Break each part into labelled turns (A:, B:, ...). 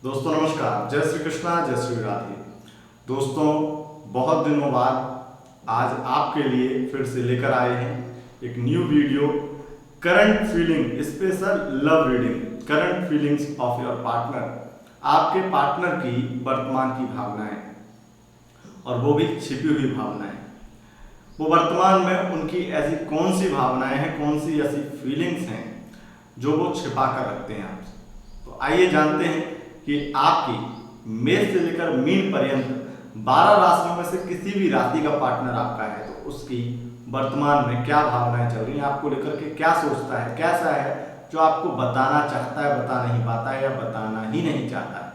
A: दोस्तों नमस्कार, जय श्री कृष्णा, जय श्री राधे। दोस्तों बहुत दिनों बाद आज आपके लिए फिर से लेकर आए हैं एक new video. Current feeling special love reading, current feelings of your partner. आपके पार्टनर की वर्तमान की भावनाएं, और वो भी छिपी हुई भावनाएं। वो वर्तमान में उनकी ऐसी कौन सी भावनाएं हैं, कौन सी ऐसी फीलिंग्स हैं जो वो छिपा कर रखते हैं आपसे। तो आइए जानते हैं कि आपकी मेष से लेकर मीन पर्यंत 12 राशियों में से किसी भी राशि का पार्टनर आपका है तो उसकी वर्तमान में क्या भावनाएं चल रही हैं, आपको लेकर के क्या सोचता है, कैसा है जो आपको बताना चाहता है, बता नहीं पाता है या बताना ही नहीं चाहता है,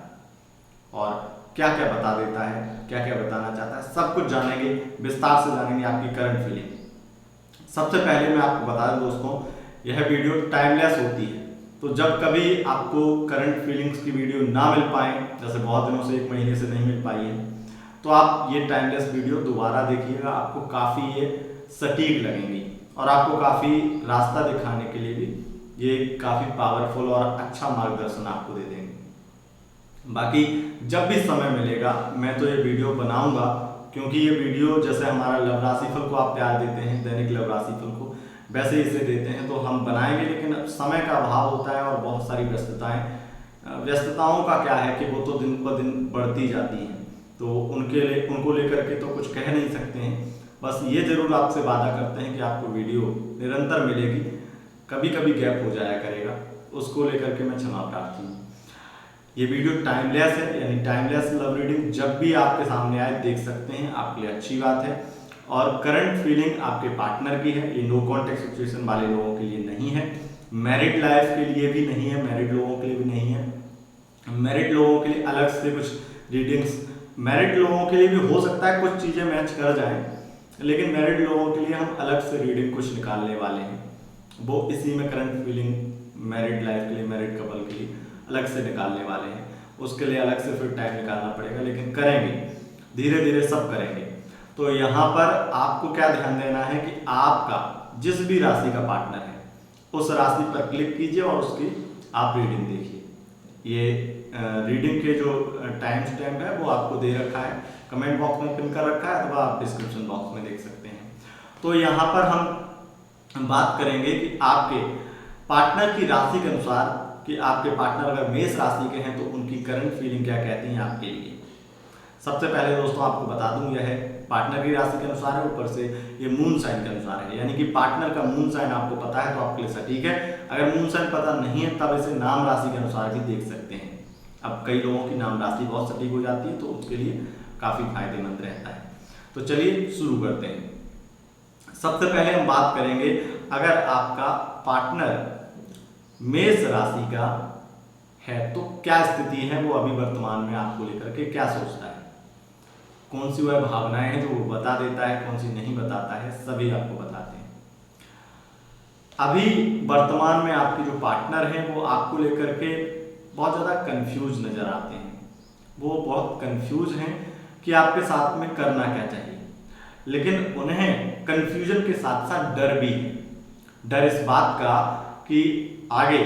A: और क्या क्या बता देता है, क्या क्या बताना चाहता है, सब कुछ जानेंगे, विस्तार से जानेंगे आपकी करंट फीलिंग। सबसे पहले मैं आपको बता दूं दोस्तों, यह वीडियो टाइमलेस होती है। तो जब कभी आपको करंट फीलिंग्स की वीडियो ना मिल पाए, जैसे बहुत दिनों से 1 महीने से नहीं मिल पाई है, तो आप ये टाइमलेस वीडियो दोबारा देखिएगा। आपको काफ़ी ये सटीक लगेंगी और आपको काफ़ी रास्ता दिखाने के लिए भी ये काफ़ी पावरफुल और अच्छा मार्गदर्शन आपको दे देंगे। बाकी जब भी समय मिलेगा मैं तो ये वीडियो बनाऊंगा, क्योंकि ये वीडियो जैसे हमारा लव राशिफल को आप प्यार देते हैं, दैनिक लव राशिफल को वैसे ही इसे देते हैं, तो हम बनाएंगे। लेकिन अब समय का अभाव होता है और बहुत सारी व्यस्तताओं का क्या है कि वो तो दिन ब दिन बढ़ती जाती हैं, तो उनको लेकर के तो कुछ कह नहीं सकते हैं। बस ये जरूर आपसे वादा करते हैं कि आपको वीडियो निरंतर मिलेगी, कभी कभी गैप हो जाया करेगा, उसको लेकर के मैं क्षमा प्रार्थी हूँ। ये वीडियो टाइमलेस है, यानी टाइमलेस लव रीडिंग जब भी आपके सामने आए देख सकते हैं, आपके लिए अच्छी बात है। और करंट फीलिंग आपके पार्टनर की है, ये नो कॉन्टेक्ट सिचुएशन वाले लोगों के लिए नहीं है, मैरिड लाइफ के लिए भी नहीं है, मैरिड लोगों के लिए भी नहीं है। मैरिड लोगों के लिए अलग से कुछ रीडिंग्स, मैरिड लोगों के लिए भी हो सकता है कुछ चीज़ें मैच कर जाएं, लेकिन मैरिड लोगों के लिए हम अलग से रीडिंग कुछ निकालने वाले हैं। वो इसी में करंट फीलिंग मैरिड लाइफ के लिए, मैरिड कपल के लिए अलग से निकालने वाले हैं। उसके लिए अलग से फिर टाइम निकालना पड़ेगा, लेकिन करेंगे, धीरे धीरे सब करेंगे। तो यहाँ पर आपको क्या ध्यान देना है कि आपका जिस भी राशि का पार्टनर है उस राशि पर क्लिक कीजिए और उसकी आप रीडिंग देखिए। ये रीडिंग के जो टाइम स्टैम्प है वो आपको दे रखा है, कमेंट बॉक्स में पिन कर रखा है, अथवा आप डिस्क्रिप्शन बॉक्स में देख सकते हैं। तो यहाँ पर हम बात करेंगे कि आपके पार्टनर की राशि के अनुसार कि आपके पार्टनर अगर मेष राशि के हैं तो उनकी करंट फीलिंग क्या कहती हैं आपके लिए। सबसे पहले दोस्तों आपको बता दूं, यह है पार्टनर की राशि के अनुसार है, ऊपर से ये मून साइन के अनुसार है, यानी कि पार्टनर का मून साइन आपको पता है तो आपके लिए सटीक है। अगर मून साइन पता नहीं है तब इसे नाम राशि के अनुसार भी देख सकते हैं। अब कई लोगों की नाम राशि बहुत सटीक हो जाती है तो उसके लिए काफ़ी फायदेमंद रहता है। तो चलिए शुरू करते हैं। सबसे पहले हम बात करेंगे, अगर आपका पार्टनर मेष राशि का है तो क्या स्थिति है, वो अभी वर्तमान में आपको लेकर के क्या सोचता है, कौन सी वह भावनाएं हैं जो वो बता देता है, कौन सी नहीं बताता है, सभी आपको बताते हैं। अभी वर्तमान में आपके जो पार्टनर हैं वो आपको लेकर के बहुत ज़्यादा कंफ्यूज नजर आते हैं। वो बहुत कंफ्यूज हैं कि आपके साथ में करना क्या चाहिए, लेकिन उन्हें कंफ्यूजन के साथ साथ डर भी है। डर इस बात का कि आगे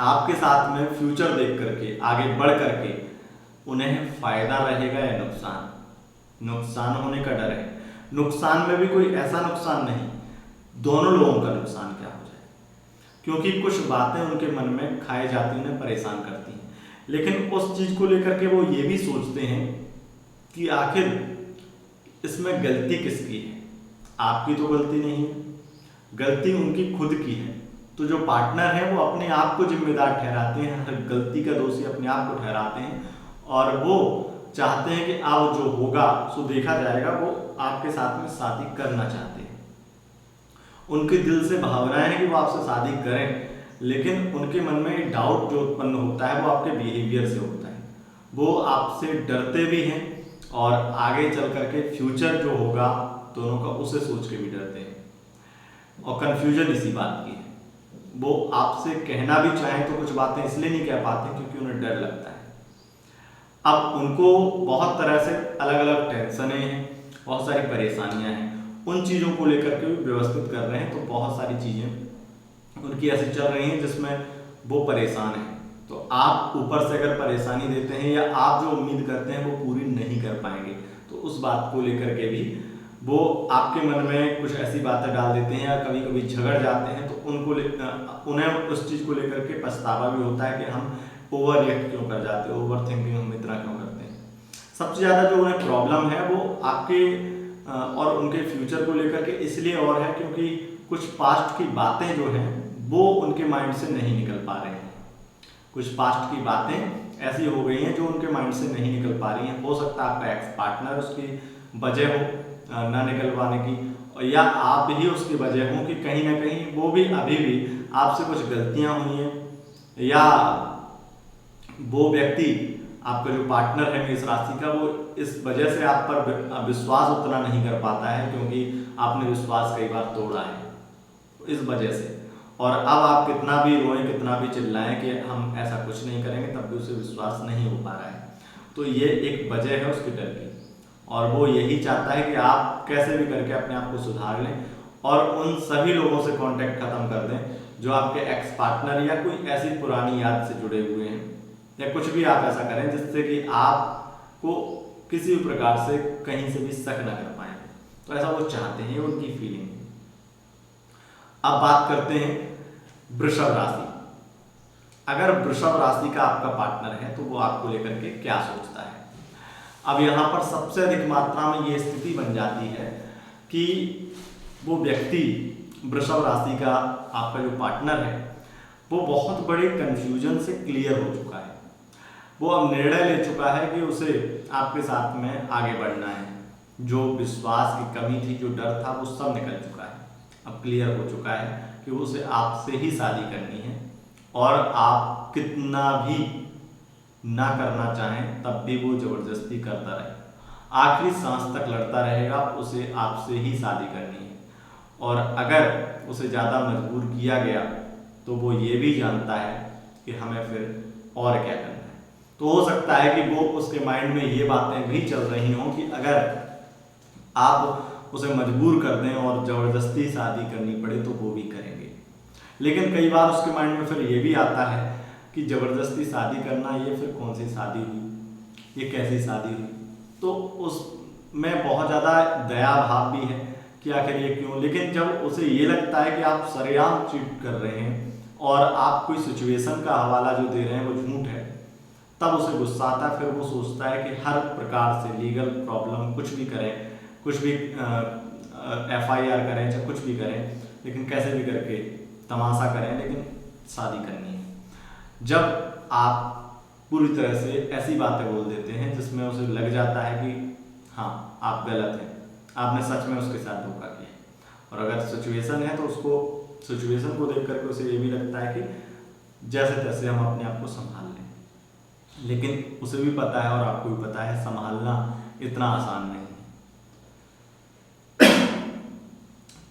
A: आपके साथ में फ्यूचर देख करके, आगे बढ़ करके उन्हें फायदा रहेगा या नुकसान। नुकसान होने का डर है। नुकसान में भी कोई ऐसा नुकसान नहीं, दोनों लोगों का नुकसान क्या हो जाए, क्योंकि कुछ बातें उनके मन में खाई जाती हैं, उन्हें परेशान करती हैं। लेकिन उस चीज को लेकर के वो ये भी सोचते हैं कि आखिर इसमें गलती किसकी है। आपकी तो गलती नहीं है, गलती उनकी खुद की है। तो जो पार्टनर है वो अपने आप को जिम्मेदार ठहराते हैं, हर गलती का दोषी अपने आप को ठहराते हैं, और वो चाहते हैं कि अब जो होगा सो देखा जाएगा। वो आपके साथ में शादी करना चाहते हैं, उनके दिल से भावनाएं हैं कि वो आपसे शादी करें, लेकिन उनके मन में डाउट जो उत्पन्न होता है वो आपके बिहेवियर से होता है। वो आपसे डरते भी हैं और आगे चल करके फ्यूचर जो होगा दोनों का उसे सोच के भी डरते हैं। और कंफ्यूजन इसी बात की है, वो आपसे कहना भी चाहें तो कुछ बातें इसलिए नहीं कह पाते क्योंकि उन्हें डर लगता है। अब उनको बहुत तरह से अलग अलग टेंशनें हैं, बहुत सारी परेशानियां हैं, उन चीज़ों को लेकर के भी व्यवस्थित कर रहे हैं। तो बहुत सारी चीज़ें उनकी ऐसी चल रही हैं जिसमें वो परेशान हैं। तो आप ऊपर से अगर परेशानी देते हैं या आप जो उम्मीद करते हैं वो पूरी नहीं कर पाएंगे, तो उस बात को लेकर के भी वो आपके मन में कुछ ऐसी बातें डाल देते हैं या कभी कभी झगड़ जाते हैं, तो उन्हें उस चीज़ को लेकर के पछतावा भी होता है कि हम ओवर रिएक्ट क्यों कर जाते हैं, ओवर थिंकिंग हम इतना क्यों करते हैं। सबसे ज़्यादा जो उन्हें प्रॉब्लम है वो आपके और उनके फ्यूचर को लेकर के इसलिए और है क्योंकि कुछ पास्ट की बातें जो हैं वो उनके माइंड से नहीं निकल पा रहे हैं। कुछ पास्ट की बातें ऐसी हो गई हैं जो उनके माइंड से नहीं निकल पा रही हैं। हो सकता है आपका एक्स पार्टनर उसकी वजह हो ना निकल पाने की, या आप ही उसकी वजह हो कि कहीं ना कहीं वो भी अभी भी आपसे कुछ गलतियां हुई हैं, या वो व्यक्ति आपका जो पार्टनर है मेष राशि का वो इस वजह से आप पर विश्वास उतना नहीं कर पाता है क्योंकि आपने विश्वास कई बार तोड़ा है इस वजह से। और अब आप कितना भी रोएं, कितना भी चिल्लाएं कि हम ऐसा कुछ नहीं करेंगे, तब भी उसे विश्वास नहीं हो पा रहा है। तो ये एक वजह है उसके डर की, और वो यही चाहता है कि आप कैसे भी करके अपने आप को सुधार लें और उन सभी लोगों से कांटेक्ट खत्म कर दें जो आपके एक्स पार्टनर या कोई ऐसी पुरानी याद से जुड़े हुए हैं, या कुछ भी आप ऐसा करें जिससे कि आपको किसी भी प्रकार से कहीं से भी शक न कर पाए। तो ऐसा वो चाहते हैं, ये उनकी फीलिंग है। अब बात करते हैं वृषभ राशि। अगर वृषभ राशि का आपका पार्टनर है तो वो आपको लेकर के क्या सोचता है। अब यहाँ पर सबसे अधिक मात्रा में ये स्थिति बन जाती है कि वो व्यक्ति वृषभ राशि का आपका जो पार्टनर है वो बहुत बड़े कंफ्यूजन से क्लियर हो चुका है। वो अब निर्णय ले चुका है कि उसे आपके साथ में आगे बढ़ना है। जो विश्वास की कमी थी, जो डर था, वो सब निकल चुका है। अब क्लियर हो चुका है कि उसे आपसे ही शादी करनी है, और आप कितना भी ना करना चाहें तब भी वो जबरदस्ती करता रहे, आखिरी सांस तक लड़ता रहेगा, उसे आपसे ही शादी करनी है। और अगर उसे ज़्यादा मजबूर किया गया तो वो ये भी जानता है कि हमें फिर और क्या करना है। तो हो सकता है कि वो उसके माइंड में ये बातें भी चल रही हों कि अगर आप उसे मजबूर कर दें और ज़बरदस्ती शादी करनी पड़े तो वो भी करेंगे। लेकिन कई बार उसके माइंड में फिर ये भी आता है कि ज़बरदस्ती शादी करना, ये फिर कौन सी शादी हुई, ये कैसी शादी हुई। तो उसमें बहुत ज़्यादा दया भाव भी है कि आखिर ये क्यों। लेकिन जब उसे ये लगता है कि आप सरेआम चीट कर रहे हैं और आप कोई सिचुएशन का हवाला जो दे रहे हैं वो झूठ है, तब उसे गुस्सा आता है। फिर वो सोचता है कि हर प्रकार से लीगल प्रॉब्लम कुछ भी करें, कुछ भी FIR करें, चाहे कुछ भी करें, लेकिन कैसे भी करके तमाशा करें, लेकिन शादी करनी है। जब आप पूरी तरह से ऐसी बातें बोल देते हैं जिसमें उसे लग जाता है कि हाँ आप गलत हैं, आपने सच में उसके साथ धोखा किया, और अगर सिचुएशन है तो उसको सिचुएशन को देख करके उसे ये भी लगता है कि जैसे तैसे हम अपने आप को संभाल लें। लेकिन उसे भी पता है और आपको भी पता है संभालना इतना आसान नहीं है।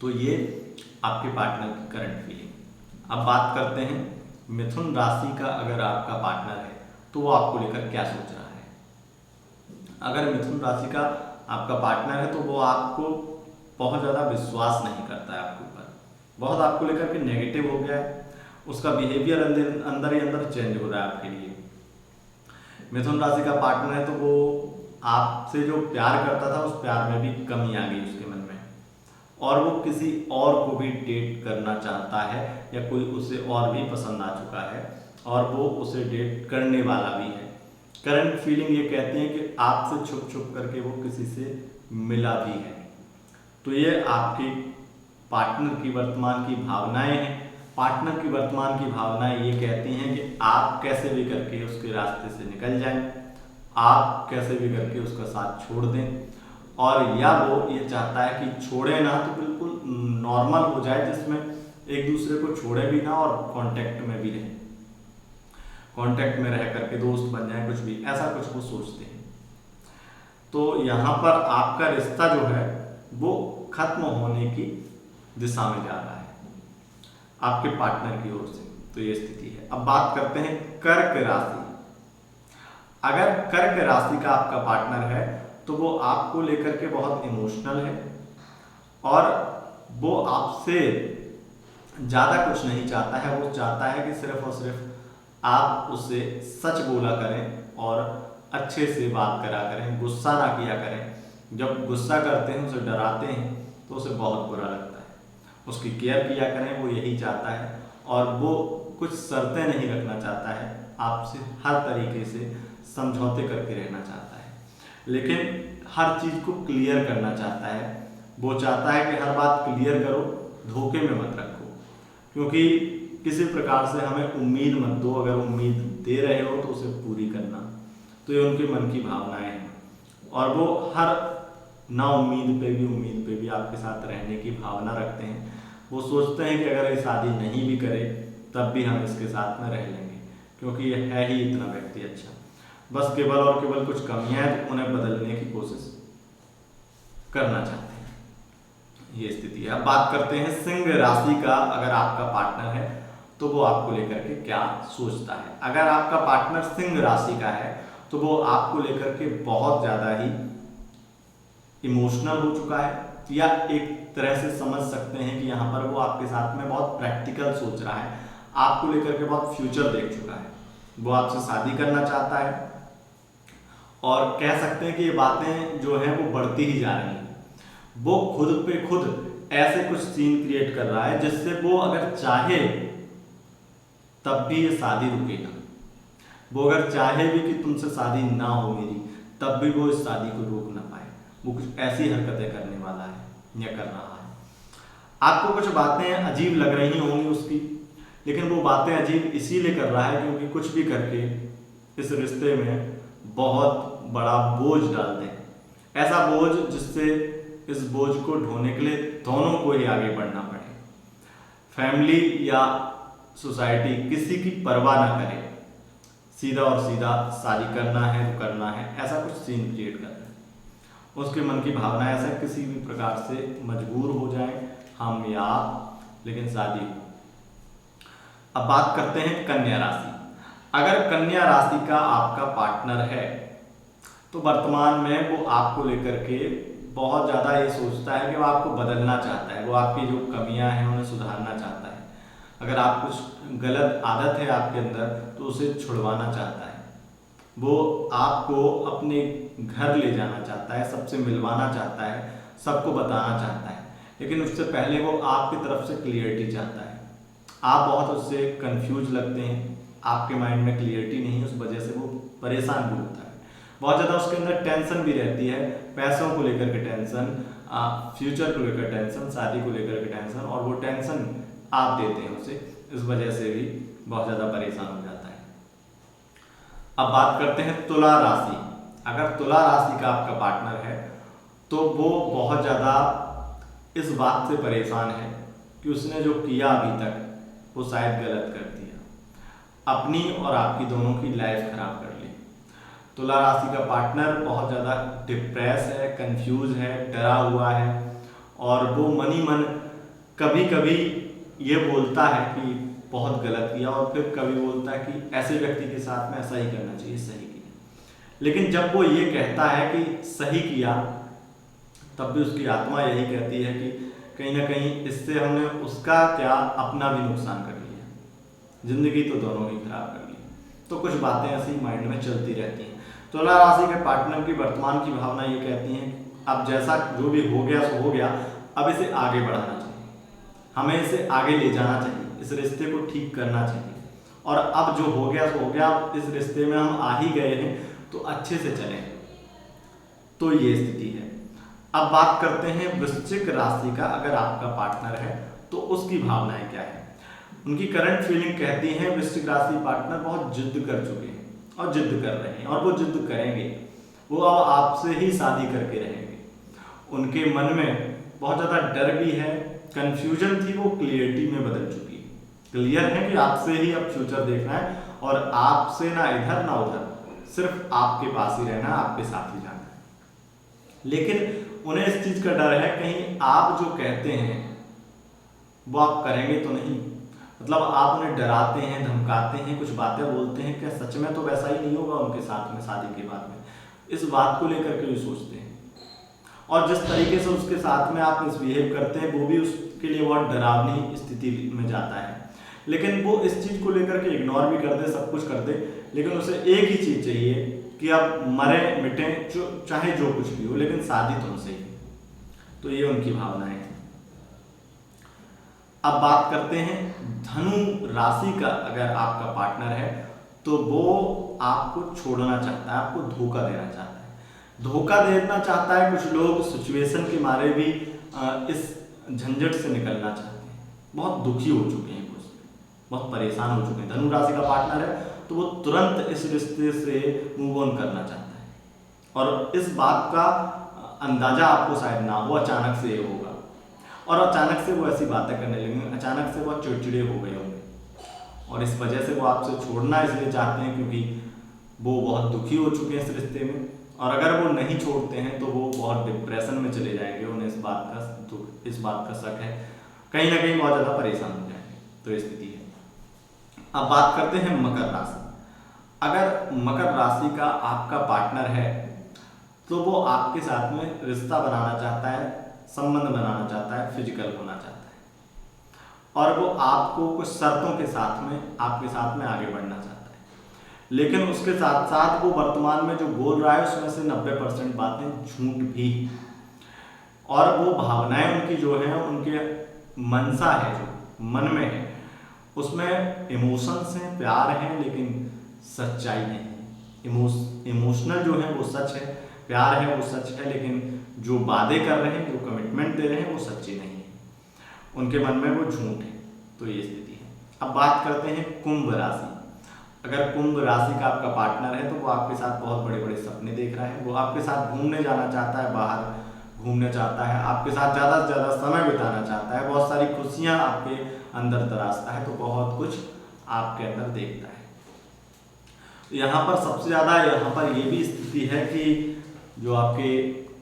A: तो ये आपके पार्टनर की करंट फीलिंग। अब बात करते हैं मिथुन राशि का। अगर आपका पार्टनर है तो वो आपको लेकर क्या सोच रहा है। अगर मिथुन राशि का आपका पार्टनर है तो वो आपको बहुत ज़्यादा विश्वास नहीं करता है आपके ऊपर, बहुत आपको लेकर के नेगेटिव हो गया है। उसका बिहेवियर अंदर ही अंदर चेंज हो रहा है आपके लिए। मिथुन राशि का पार्टनर है तो वो आपसे जो प्यार करता था उस प्यार में भी कमी आ गई उसके मन में, और वो किसी और को भी डेट करना चाहता है, या कोई उसे और भी पसंद आ चुका है और वो उसे डेट करने वाला भी है। करंट फीलिंग ये कहती है कि आपसे छुप छुप करके वो किसी से मिला भी है। तो ये आपके पार्टनर की वर्तमान की भावनाएं हैं। पार्टनर की वर्तमान की भावनाएं ये कहती हैं कि आप कैसे भी करके उसके रास्ते से निकल जाएं, आप कैसे भी करके उसका साथ छोड़ दें, और या वो ये चाहता है कि छोड़े ना तो बिल्कुल नॉर्मल हो जाए, जिसमें एक दूसरे को छोड़े भी ना और कांटेक्ट में भी रहे, कांटेक्ट में रह करके दोस्त बन जाए, कुछ भी ऐसा कुछ वो सोचते हैं। तो यहाँ पर आपका रिश्ता जो है वो खत्म होने की दिशा में जा रहा है आपके पार्टनर की ओर से। तो ये स्थिति है। अब बात करते हैं कर्क राशि। अगर कर्क राशि का आपका पार्टनर है तो वो आपको लेकर के बहुत इमोशनल है, और वो आपसे ज़्यादा कुछ नहीं चाहता है। वो चाहता है कि सिर्फ और सिर्फ आप उससे सच बोला करें और अच्छे से बात करा करें, गुस्सा ना किया करें। जब गुस्सा करते हैं, उसे डराते हैं तो उसे बहुत बुरा लगता है। उसकी केयर किया करें, वो यही चाहता है और वो कुछ शर्तें नहीं रखना चाहता है, आपसे हर तरीके से समझौते करके रहना चाहता है, लेकिन हर चीज़ को क्लियर करना चाहता है। वो चाहता है कि हर बात क्लियर करो, धोखे में मत रखो, क्योंकि किसी प्रकार से हमें उम्मीद मत दो। अगर उम्मीद दे रहे हो तो उसे पूरी करना। तो ये उनके मन की भावनाएं हैं और वो हर ना उम्मीद पे भी आपके साथ रहने की भावना रखते हैं। वो सोचते हैं कि अगर ये शादी नहीं भी करे तब भी हम इसके साथ में रह लेंगे, क्योंकि ये है ही इतना व्यक्ति अच्छा। बस केवल और केवल कुछ कमियां हैं तो उन्हें बदलने की कोशिश करना चाहते हैं। ये स्थिति है। अब बात करते हैं सिंह राशि का। अगर आपका पार्टनर है तो वो आपको लेकर के क्या सोचता है। अगर आपका पार्टनर सिंह राशि का है तो वो आपको लेकर के बहुत ज़्यादा ही इमोशनल हो चुका है, या एक तरह से समझ सकते हैं कि यहाँ पर वो आपके साथ में बहुत प्रैक्टिकल सोच रहा है, आपको लेकर के बहुत फ्यूचर देख चुका है। वो आपसे शादी करना चाहता है और कह सकते हैं कि ये बातें जो हैं वो बढ़ती ही जा रही हैं। वो खुद पे खुद ऐसे कुछ सीन क्रिएट कर रहा है जिससे वो अगर चाहे तब भी ये शादी रुकेगा। वो अगर चाहे भी कि तुमसे शादी ना हो मेरी, तब भी वो इस शादी को रोक ना पाए। वो कुछ ऐसी हरकतें करने वाला है या कर रहा है। आपको कुछ बातें अजीब लग रही होंगी उसकी, लेकिन वो बातें अजीब इसीलिए कर रहा है क्योंकि कुछ भी करके इस रिश्ते में बहुत बड़ा बोझ डाल दें। ऐसा बोझ जिससे इस बोझ को ढोने के लिए दोनों को ही आगे बढ़ना पड़े। फैमिली या सोसाइटी किसी की परवाह ना करे, सीधा और सीधा शादी करना है तो करना है, ऐसा कुछ सीन क्रिएट कर रहा है। उसके मन की भावना ऐसा किसी भी प्रकार से मजबूर हो जाए हम या आप, लेकिन शादी हो। अब बात करते हैं कन्या राशि। अगर कन्या राशि का आपका पार्टनर है तो वर्तमान में वो आपको लेकर के बहुत ज़्यादा ये सोचता है कि वो आपको बदलना चाहता है, वो आपकी जो कमियां हैं उन्हें सुधारना चाहता है। अगर आप कुछ गलत आदत है आपके अंदर तो उसे छुड़वाना चाहता है। वो आपको अपने घर ले जाना चाहता है, सबसे मिलवाना चाहता है, सबको बताना चाहता है, लेकिन उससे पहले वो आपकी तरफ से क्लियरिटी चाहता है। आप बहुत उससे कंफ्यूज लगते हैं, आपके माइंड में क्लियरिटी नहीं है, उस वजह से वो परेशान भी होता है। बहुत ज़्यादा उसके अंदर टेंशन भी रहती है, पैसों को लेकर के टेंशन, फ्यूचर को लेकर टेंशन, शादी को लेकर के टेंशन, और वो टेंशन आप देते हैं उसे, इस वजह से भी बहुत ज़्यादा परेशान हो जाता है। अब बात करते हैं तुला राशि। अगर तुला राशि का आपका पार्टनर है तो वो बहुत ज़्यादा इस बात से परेशान है कि उसने जो किया अभी तक वो शायद गलत कर दिया, अपनी और आपकी दोनों की लाइफ खराब कर ली। तुला राशि का पार्टनर बहुत ज़्यादा डिप्रेस है, कंफ्यूज है, डरा हुआ है, और वो मन ही मन कभी कभी ये बोलता है कि बहुत गलत किया, और फिर कभी बोलता है कि ऐसे व्यक्ति के साथ में ऐसा ही करना चाहिए, सही किया। लेकिन जब वो ये कहता है कि सही किया, तब भी उसकी आत्मा यही कहती है कि कहीं ना कहीं इससे हमने उसका क्या अपना भी नुकसान कर लिया, जिंदगी तो दोनों ही खराब कर ली। तो कुछ बातें ऐसी माइंड में चलती रहती हैं। तुला राशि के पार्टनर की वर्तमान की भावना ये कहती है अब जैसा जो भी हो गया सो हो गया, अब इसे आगे बढ़ाना चाहिए, हमें इसे आगे ले जाना चाहिए, इस रिश्ते को ठीक करना चाहिए, और अब जो हो गया सो हो गया, इस रिश्ते में हम आ ही गए हैं तो अच्छे से चलें। तो ये स्थिति है। अब बात करते हैं वृश्चिक राशि का। अगर आपका पार्टनर है तो उसकी भावनाएं क्या है। उनकी करंट फीलिंग कहती है वृश्चिक राशि पार्टनर बहुत जिद कर चुके हैं और जिद कर रहे हैं, और वो जिद करेंगे, वो अब आपसे ही शादी करके रहेंगे। उनके मन में बहुत ज़्यादा डर भी है, कन्फ्यूजन थी, वो क्लियरिटी में बदल चुकी है। क्लियर है कि आपसे ही अब फ्यूचर देखना है, और आपसे ना इधर ना उधर, सिर्फ आपके पास ही रहना, आपके साथ ही जाना है। लेकिन उन्हें इस चीज़ का डर है कहीं आप जो कहते हैं वो आप करेंगे तो नहीं। मतलब आप उन्हें डराते हैं, धमकाते हैं, कुछ बातें बोलते हैं, क्या सच में तो वैसा ही नहीं होगा उनके साथ में शादी के बाद में, इस बात को लेकर के भी सोचते हैं। और जिस तरीके से उसके साथ में आप मिसबिहेव करते हैं वो भी उसके लिए बहुत डरावनी स्थिति में जाता है। लेकिन वो इस चीज़ को लेकर के इग्नोर भी कर दे, सब कुछ कर दे, लेकिन उसे एक ही चीज़ चाहिए कि अब मरे मिटे चाहे जो कुछ भी हो, लेकिन शादी तुमसे ही। तो ये उनकी भावनाएं हैं। अब बात करते हैं धनु राशि का। अगर आपका पार्टनर है तो वो आपको छोड़ना चाहता है, आपको धोखा देना चाहता है। धोखा देना चाहता है, कुछ लोग सिचुएशन के मारे भी इस झंझट से निकलना चाहते हैं, बहुत दुखी हो चुके हैं, बहुत परेशान हो चुके हैं। धनु राशि का पार्टनर है तो वो तुरंत इस रिश्ते से मूव ऑन करना चाहता है, और इस बात का अंदाजा आपको शायद ना हो, अचानक से ये होगा, और अचानक से वो ऐसी बातें करने लगेंगे, अचानक से वो चिड़चिड़े हो गए होंगे, और इस वजह से वो आपसे छोड़ना इसलिए चाहते हैं क्योंकि वो बहुत दुखी हो चुके हैं इस रिश्ते में, और अगर वो नहीं छोड़ते हैं तो वो बहुत डिप्रेशन में चले जाएंगे। उन्हें इस बात का शक है, कहीं ना कहीं बहुत ज़्यादा परेशान हो जाएंगे। तो ये स्थिति है। अब बात करते हैं मकर राशि। अगर मकर राशि का आपका पार्टनर है तो वो आपके साथ में रिश्ता बनाना चाहता है, संबंध बनाना चाहता है, फिजिकल होना चाहता है, और वो आपको कुछ शर्तों के साथ में आपके साथ में आगे बढ़ना चाहता है। लेकिन उसके साथ साथ वो वर्तमान में जो बोल रहा है उसमें से 90% बातें झूठ भी, और वो भावनाएं उनकी जो है, उनके मनसा है जो मन में है, उसमें इमोशंस हैं, प्यार है, लेकिन सच्चाई नहीं। इमोशनल जो है वो सच है, प्यार है वो सच है, लेकिन जो वादे कर रहे हैं, जो कमिटमेंट दे रहे हैं वो सच्ची नहीं है, उनके मन में वो झूठ है। तो ये स्थिति है। अब बात करते हैं कुंभ राशि। अगर कुंभ राशि का आपका पार्टनर है तो वो आपके साथ बहुत बड़े बड़े सपने देख रहा है, वो आपके साथ घूमने जाना चाहता है, बाहर घूमने चाहता है, आपके साथ ज़्यादा से ज़्यादा समय बिताना चाहता है, बहुत सारी खुशियाँ आपके अंदर तराशता है, तो बहुत कुछ आपके अंदर देखता है। यहाँ पर सबसे ज़्यादा यहाँ पर ये भी स्थिति है कि जो आपके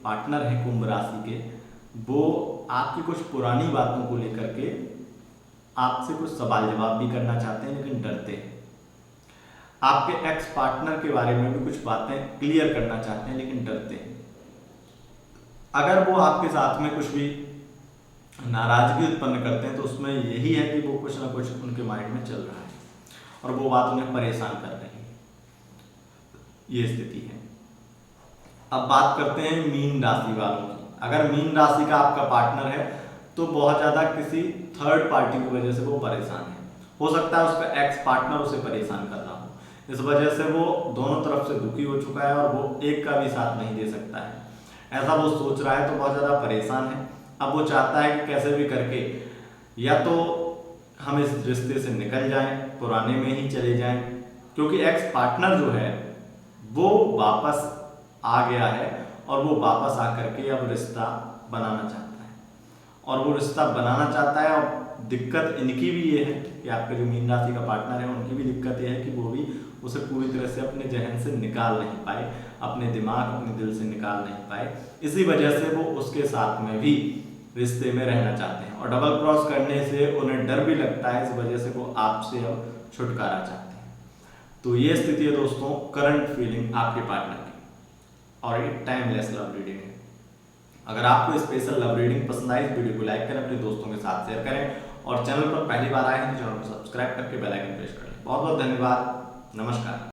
A: पार्टनर है कुंभ राशि के, वो आपकी कुछ पुरानी बातों को लेकर के आपसे कुछ सवाल जवाब भी करना चाहते हैं, लेकिन डरते हैं। आपके एक्स पार्टनर के बारे में भी कुछ बातें क्लियर करना चाहते हैं, लेकिन डरते हैं। अगर वो आपके साथ में कुछ भी नाराजगी उत्पन्न करते हैं तो उसमें यही है कि वो कुछ ना कुछ उनके माइंड में चल रहा है और वो बात उन्हें परेशान कर रही है। ये स्थिति है। अब बात करते हैं मीन राशि वालों की। अगर मीन राशि का आपका पार्टनर है तो बहुत ज़्यादा किसी थर्ड पार्टी की वजह से वो परेशान है। हो सकता है उसका एक्स पार्टनर उसे परेशान कर रहा हो, इस वजह से वो दोनों तरफ से दुखी हो चुका है और वो एक का भी साथ नहीं दे सकता है, ऐसा वो सोच रहा है, तो बहुत ज़्यादा परेशान है। अब वो चाहता है कि कैसे भी करके या तो हम इस रिश्ते से निकल जाएं, पुराने में ही चले जाएं, क्योंकि एक्स पार्टनर जो है वो वापस आ गया है और वो वापस आकर के अब रिश्ता बनाना चाहता है, और वो रिश्ता बनाना चाहता है। और दिक्कत इनकी भी ये है कि आपके जो मीन राशि का पार्टनर है उनकी भी दिक्कत ये है कि वो भी उसे पूरी तरह से अपने जहन से निकाल नहीं पाए, अपने दिमाग अपने दिल से निकाल नहीं पाए। इसी वजह से वो उसके साथ में भी रिश्ते में रहना चाहते हैं, और डबल क्रॉस करने से उन्हें डर भी लगता है, इस वजह से वो आपसे अब छुटकारा चाहते हैं। तो ये स्थिति है दोस्तों करंट फीलिंग आपके पार्टनर की, और ये टाइमलेस लव रीडिंग है। अगर आपको स्पेशल लव रीडिंग पसंद आई, इस वीडियो को लाइक करें, अपने दोस्तों के साथ शेयर करें, और चैनल पर पहली बार आए हैं तो चैनल को सब्सक्राइब करके बेल आइकन प्रेस करें। बहुत बहुत धन्यवाद। नमस्कार।